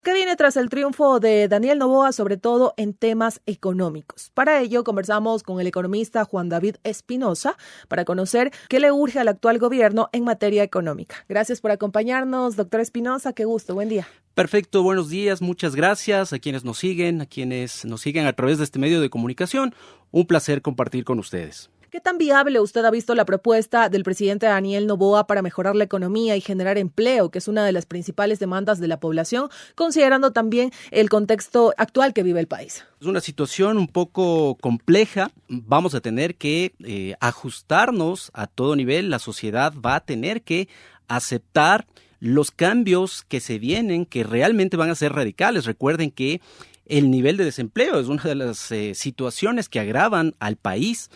¿Qué viene tras el triunfo de Daniel Noboa, sobre todo en temas económicos? Para ello, conversamos con el economista Juan David Espinosa para conocer qué le urge al actual gobierno en materia económica. Gracias por acompañarnos, doctor Espinosa. Qué gusto. Buen día. Perfecto, buenos días. Muchas gracias a quienes nos siguen a través de este medio de comunicación. Un placer compartir con ustedes. ¿Qué tan viable usted ha visto la propuesta del presidente Daniel Noboa para mejorar la economía y generar empleo, que es una de las principales demandas de la población, considerando también el contexto actual que vive el país? Es una situación un poco compleja. Vamos a tener que ajustarnos a todo nivel. La sociedad va a tener que aceptar los cambios que se vienen, que realmente van a ser radicales. Recuerden que el nivel de desempleo es una de las situaciones que agravan al país.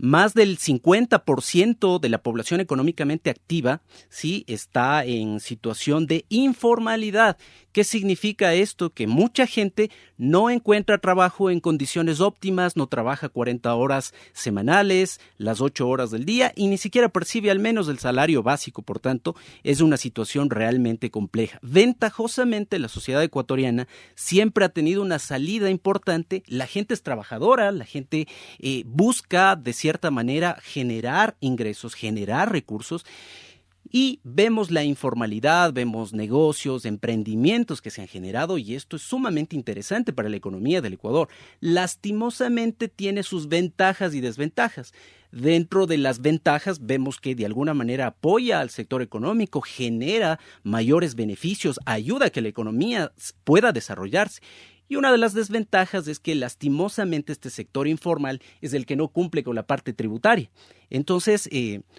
Más del 50% de la población económicamente activa sí está en situación de informalidad. ¿Qué significa esto? Que mucha gente no encuentra trabajo en condiciones óptimas, no trabaja 40 horas semanales, las 8 horas del día y ni siquiera percibe al menos el salario básico. Por tanto, es una situación realmente compleja. Ventajosamente, la sociedad ecuatoriana siempre ha tenido una salida importante. La gente es trabajadora, la gente busca de cierta manera generar ingresos, generar recursos. Y vemos la informalidad, vemos negocios, emprendimientos que se han generado y esto es sumamente interesante para la economía del Ecuador. Lastimosamente tiene sus ventajas y desventajas. Dentro de las ventajas vemos que de alguna manera apoya al sector económico, genera mayores beneficios, ayuda a que la economía pueda desarrollarse. Y una de las desventajas es que lastimosamente este sector informal es el que no cumple con la parte tributaria. Entonces,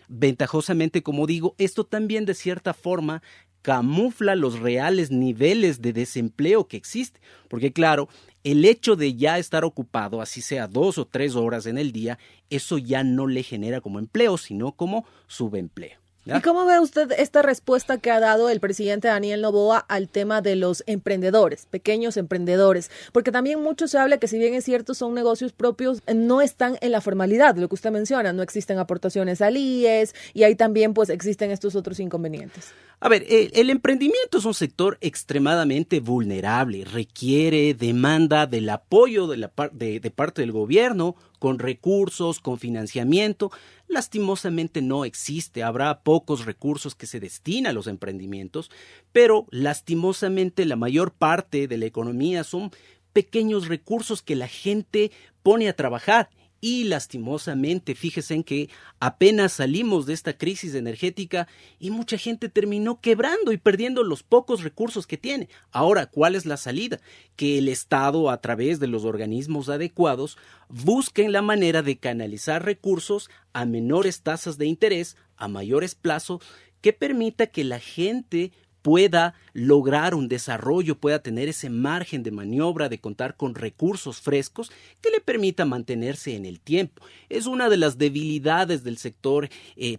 ventajosamente, como digo, esto también de cierta forma camufla los reales niveles de desempleo que existe. Porque claro, el hecho de ya estar ocupado, así sea 2 o 3 horas en el día, eso ya no le genera como empleo, sino como subempleo. ¿Ya? ¿Y cómo ve usted esta respuesta que ha dado el presidente Daniel Noboa al tema de los emprendedores, pequeños emprendedores? Porque también mucho se habla que si bien es cierto son negocios propios, no están en la formalidad, lo que usted menciona, no existen aportaciones al IES y ahí también pues existen estos otros inconvenientes. A ver, el emprendimiento es un sector extremadamente vulnerable, requiere, demanda del apoyo de parte del gobierno, con recursos, con financiamiento. Lastimosamente no existe, habrá pocos recursos que se destinan a los emprendimientos, pero lastimosamente la mayor parte de la economía son pequeños recursos que la gente pone a trabajar. Y lastimosamente, fíjense en que apenas salimos de esta crisis energética y mucha gente terminó quebrando y perdiendo los pocos recursos que tiene. Ahora, ¿cuál es la salida? Que el Estado, a través de los organismos adecuados, busquen la manera de canalizar recursos a menores tasas de interés, a mayores plazos, que permita que la gente pueda lograr un desarrollo, pueda tener ese margen de maniobra de contar con recursos frescos que le permita mantenerse en el tiempo. Es una de las debilidades del sector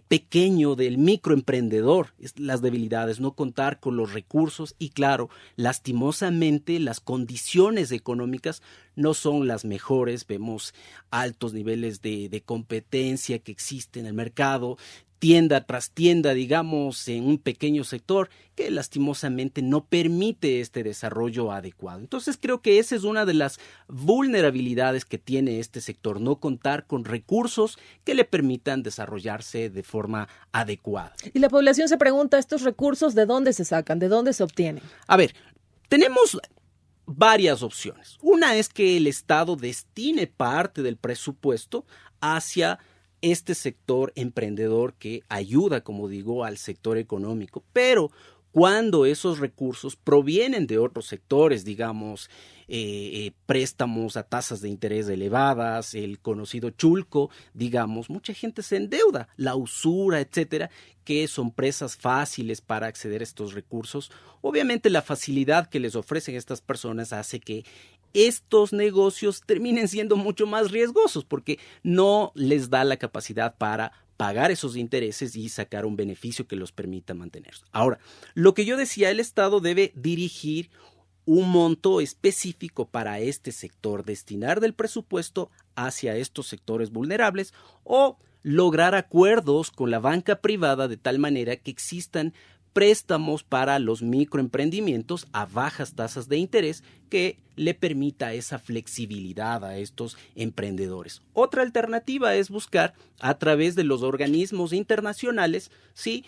pequeño, del microemprendedor, las debilidades, no contar con los recursos y claro, lastimosamente las condiciones económicas no son las mejores, vemos altos niveles de competencia que existe en el mercado, tienda tras tienda, digamos, en un pequeño sector que lastimosamente no permite este desarrollo adecuado. Entonces creo que esa es una de las vulnerabilidades que tiene este sector, no contar con recursos que le permitan desarrollarse de forma adecuada. Y la población se pregunta, ¿estos recursos de dónde se sacan, de dónde se obtienen? A ver, tenemos varias opciones. Una es que el Estado destine parte del presupuesto hacia este sector emprendedor que ayuda, como digo, al sector económico, pero cuando esos recursos provienen de otros sectores, digamos, préstamos a tasas de interés elevadas, el conocido chulco, digamos, mucha gente se endeuda, la usura, etcétera, que son presas fáciles para acceder a estos recursos. Obviamente la facilidad que les ofrecen estas personas hace que estos negocios terminen siendo mucho más riesgosos porque no les da la capacidad para pagar esos intereses y sacar un beneficio que los permita mantenerse. Ahora, lo que yo decía, el Estado debe dirigir un monto específico para este sector, destinar del presupuesto hacia estos sectores vulnerables o lograr acuerdos con la banca privada de tal manera que existan préstamos para los microemprendimientos a bajas tasas de interés que le permita esa flexibilidad a estos emprendedores. Otra alternativa es buscar a través de los organismos internacionales, ¿sí?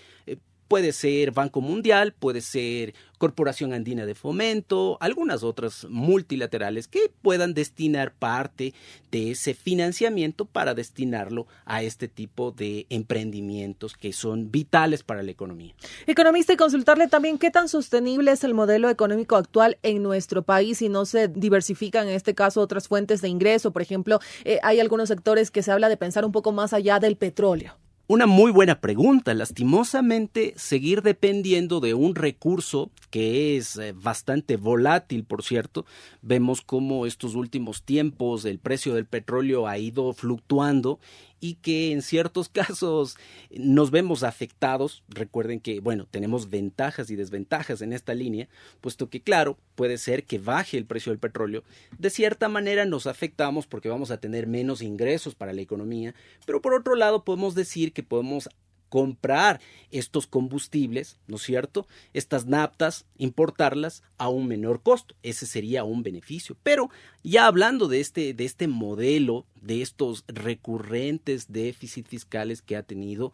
Puede ser Banco Mundial, puede ser Corporación Andina de Fomento, algunas otras multilaterales que puedan destinar parte de ese financiamiento para destinarlo a este tipo de emprendimientos que son vitales para la economía. Economista, y consultarle también qué tan sostenible es el modelo económico actual en nuestro país si no se diversifican, en este caso, otras fuentes de ingreso. Por ejemplo, hay algunos sectores que se habla de pensar un poco más allá del petróleo. Una muy buena pregunta. Lastimosamente, seguir dependiendo de un recurso que es bastante volátil, por cierto. Vemos cómo estos últimos tiempos el precio del petróleo ha ido fluctuando y que en ciertos casos nos vemos afectados. Recuerden que, tenemos ventajas y desventajas en esta línea, puesto que, claro, puede ser que baje el precio del petróleo. De cierta manera nos afectamos porque vamos a tener menos ingresos para la economía, pero por otro lado podemos decir que podemos comprar estos combustibles, ¿no es cierto? Estas naftas, importarlas a un menor costo. Ese sería un beneficio. Pero ya hablando de este modelo, de estos recurrentes déficits fiscales que ha tenido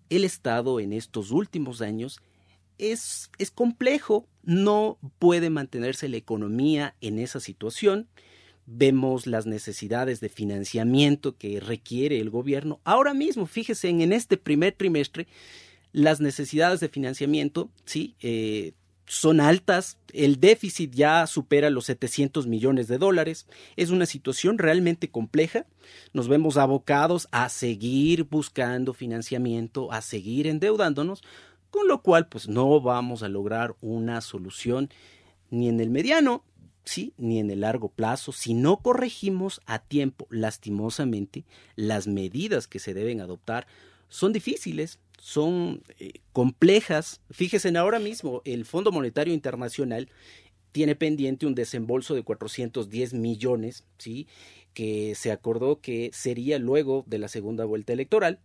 el Estado en estos últimos años, es complejo. No puede mantenerse la economía en esa situación. Vemos las necesidades de financiamiento que requiere el gobierno. Ahora mismo, fíjese, en este primer trimestre, las necesidades de financiamiento, ¿sí? Son altas. El déficit ya supera los 700 millones de dólares. Es una situación realmente compleja. Nos vemos abocados a seguir buscando financiamiento, a seguir endeudándonos, con lo cual pues no vamos a lograr una solución ni en el mediano, sí, ni en el largo plazo, si no corregimos a tiempo. Lastimosamente, las medidas que se deben adoptar son difíciles, son complejas. Fíjense, ahora mismo el Fondo Monetario Internacional tiene pendiente un desembolso de 410 millones, ¿sí?, que se acordó que sería luego de la segunda vuelta electoral.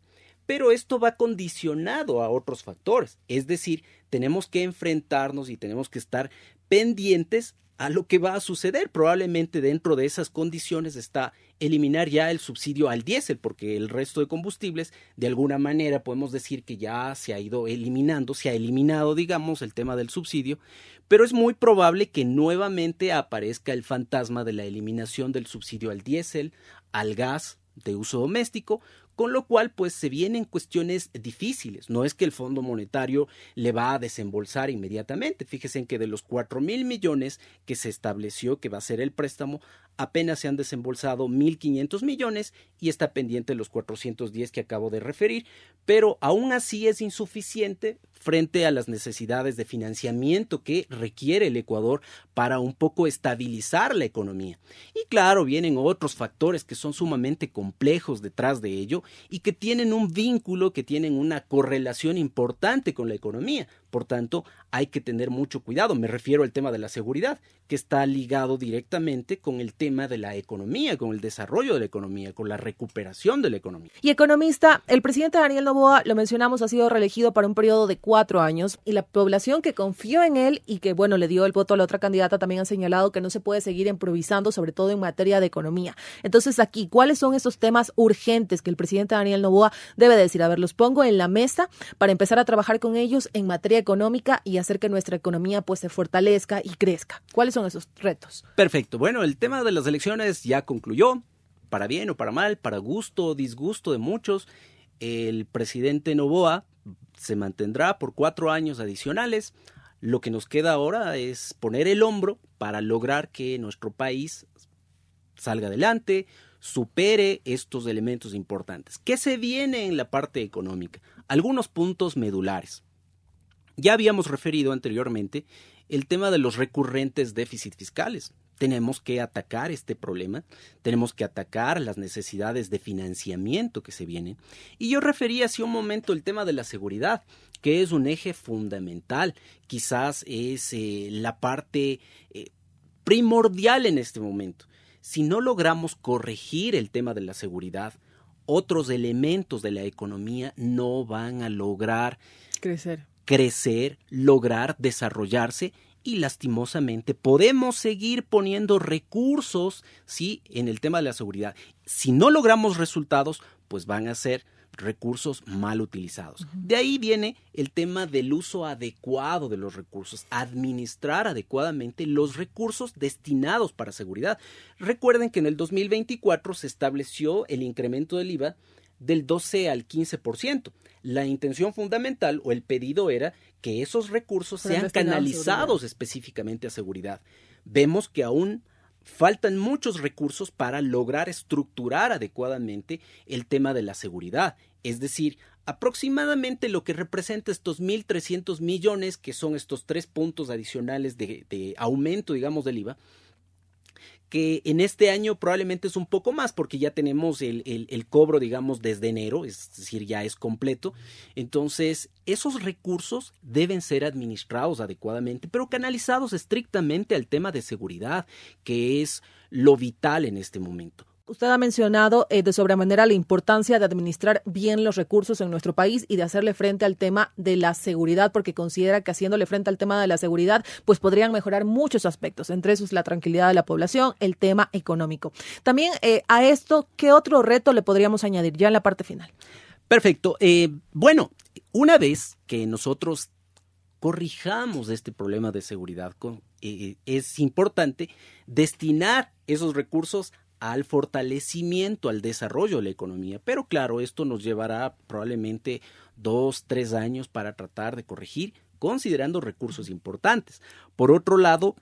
Pero esto va condicionado a otros factores, es decir, tenemos que enfrentarnos y tenemos que estar pendientes a lo que va a suceder. Probablemente dentro de esas condiciones está eliminar ya el subsidio al diésel, porque el resto de combustibles, de alguna manera podemos decir que ya se ha ido eliminando, se ha eliminado, digamos, el tema del subsidio, pero es muy probable que nuevamente aparezca el fantasma de la eliminación del subsidio al diésel, al gas de uso doméstico, con lo cual pues se vienen cuestiones difíciles. No es que el Fondo Monetario le va a desembolsar inmediatamente. Fíjense en que de los 4,000 millones que se estableció que va a ser el préstamo, apenas se han desembolsado 1,500 millones y está pendiente los 410 que acabo de referir, pero aún así es insuficiente frente a las necesidades de financiamiento que requiere el Ecuador para un poco estabilizar la economía. Y claro, vienen otros factores que son sumamente complejos detrás de ello y que tienen un vínculo, que tienen una correlación importante con la economía. Por tanto, hay que tener mucho cuidado. Me refiero al tema de la seguridad, que está ligado directamente con el tema de la economía, con el desarrollo de la economía, con la recuperación de la economía. Y economista, el presidente Daniel Noboa, lo mencionamos, ha sido reelegido para un periodo de 4 años y la población que confió en él y que, le dio el voto a la otra candidata también han señalado que no se puede seguir improvisando, sobre todo en materia de economía. Entonces, aquí, ¿cuáles son esos temas urgentes que el presidente Daniel Noboa debe decir? A ver, los pongo en la mesa para empezar a trabajar con ellos en materia económica y hacer que nuestra economía pues se fortalezca y crezca. ¿Cuáles son esos retos? Perfecto. Bueno, el tema de las elecciones ya concluyó, para bien o para mal, para gusto o disgusto de muchos. El presidente Noboa se mantendrá por 4 años adicionales. Lo que nos queda ahora es poner el hombro para lograr que nuestro país salga adelante, supere estos elementos importantes. ¿Qué se viene en la parte económica? Algunos puntos medulares. Ya habíamos referido anteriormente el tema de los recurrentes déficits fiscales. Tenemos que atacar este problema, tenemos que atacar las necesidades de financiamiento que se vienen. Y yo refería hace un momento el tema de la seguridad, que es un eje fundamental. Quizás es la parte primordial en este momento. Si no logramos corregir el tema de la seguridad, otros elementos de la economía no van a lograr crecer, lograr desarrollarse y lastimosamente podemos seguir poniendo recursos, ¿sí?, en el tema de la seguridad. Si no logramos resultados, pues van a ser recursos mal utilizados. De ahí viene el tema del uso adecuado de los recursos, administrar adecuadamente los recursos destinados para seguridad. Recuerden que en el 2024 se estableció el incremento del IVA del 12 al 15%. La intención fundamental o el pedido era que esos recursos sean canalizados específicamente a seguridad. Vemos que aún faltan muchos recursos para lograr estructurar adecuadamente el tema de la seguridad. Es decir, aproximadamente lo que representa estos 1.300 millones, que son estos 3 puntos adicionales de aumento, digamos, del IVA, que en este año probablemente es un poco más porque ya tenemos el cobro, digamos, desde enero, es decir, ya es completo. Entonces, esos recursos deben ser administrados adecuadamente, pero canalizados estrictamente al tema de seguridad, que es lo vital en este momento. Usted ha mencionado de sobremanera la importancia de administrar bien los recursos en nuestro país y de hacerle frente al tema de la seguridad, porque considera que haciéndole frente al tema de la seguridad, pues podrían mejorar muchos aspectos, entre esos la tranquilidad de la población, el tema económico. También a esto, ¿qué otro reto le podríamos añadir ya en la parte final? Perfecto. Bueno, una vez que nosotros corrijamos este problema de seguridad, es importante destinar esos recursos al fortalecimiento, al desarrollo de la economía. Pero claro, esto nos llevará probablemente 2-3 años para tratar de corregir, considerando recursos importantes. Por otro lado,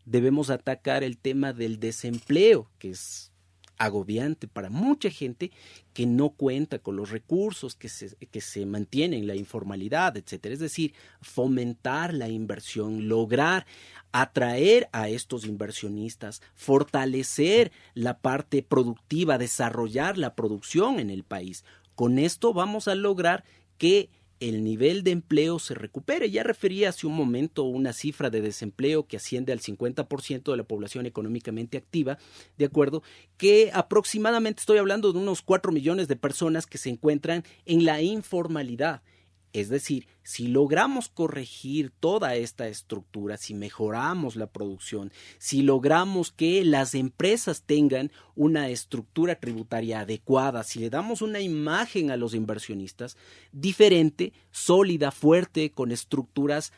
debemos atacar el tema del desempleo, que es agobiante para mucha gente que no cuenta con los recursos, que se mantiene en la informalidad, etcétera. Es decir, fomentar la inversión, lograr atraer a estos inversionistas, fortalecer la parte productiva, desarrollar la producción en el país. Con esto vamos a lograr que el nivel de empleo se recupere. Ya refería hace un momento una cifra de desempleo que asciende al 50% de la población económicamente activa, de acuerdo, que aproximadamente estoy hablando de unos 4 millones de personas que se encuentran en la informalidad. Es decir, si logramos corregir toda esta estructura, si mejoramos la producción, si logramos que las empresas tengan una estructura tributaria adecuada, si le damos una imagen a los inversionistas diferente, sólida, fuerte, con estructuras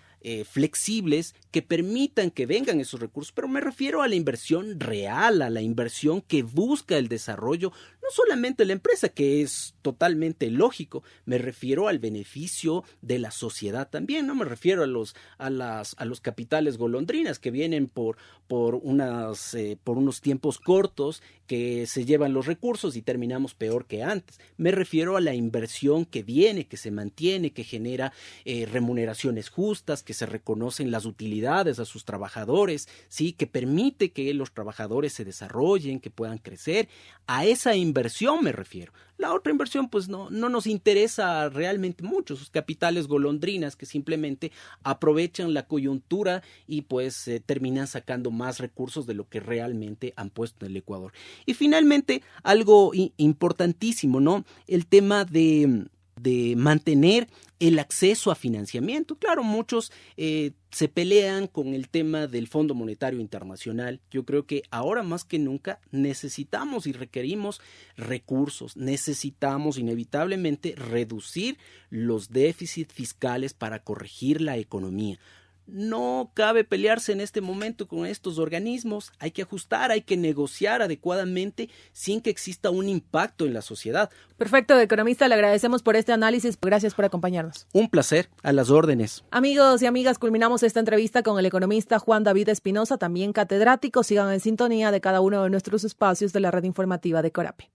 flexibles que permitan que vengan esos recursos, pero me refiero a la inversión real, a la inversión que busca el desarrollo, no solamente la empresa, que es totalmente lógico, me refiero al beneficio de la sociedad también, no me refiero a los capitales golondrinas que vienen por unos tiempos cortos, que se llevan los recursos y terminamos peor que antes. Me refiero a la inversión que viene, que se mantiene, que genera remuneraciones justas, que se reconocen las utilidades a sus trabajadores, ¿sí?, que permite que los trabajadores se desarrollen, que puedan crecer. A esa inversión me refiero. La otra inversión pues no nos interesa realmente mucho, sus capitales golondrinas que simplemente aprovechan la coyuntura y pues terminan sacando más recursos de lo que realmente han puesto en el Ecuador. Y finalmente, algo importantísimo, ¿no? El tema de mantener el acceso a financiamiento. Claro, muchos se pelean con el tema del Fondo Monetario Internacional. Yo creo que ahora más que nunca necesitamos y requerimos recursos, necesitamos inevitablemente reducir los déficits fiscales para corregir la economía. No cabe pelearse en este momento con estos organismos, hay que ajustar, hay que negociar adecuadamente sin que exista un impacto en la sociedad. Perfecto, economista, le agradecemos por este análisis, gracias por acompañarnos. Un placer, a las órdenes. Amigos y amigas, culminamos esta entrevista con el economista Juan David Espinosa, también catedrático. Sigan en sintonía de cada uno de nuestros espacios de la red informativa de Corape.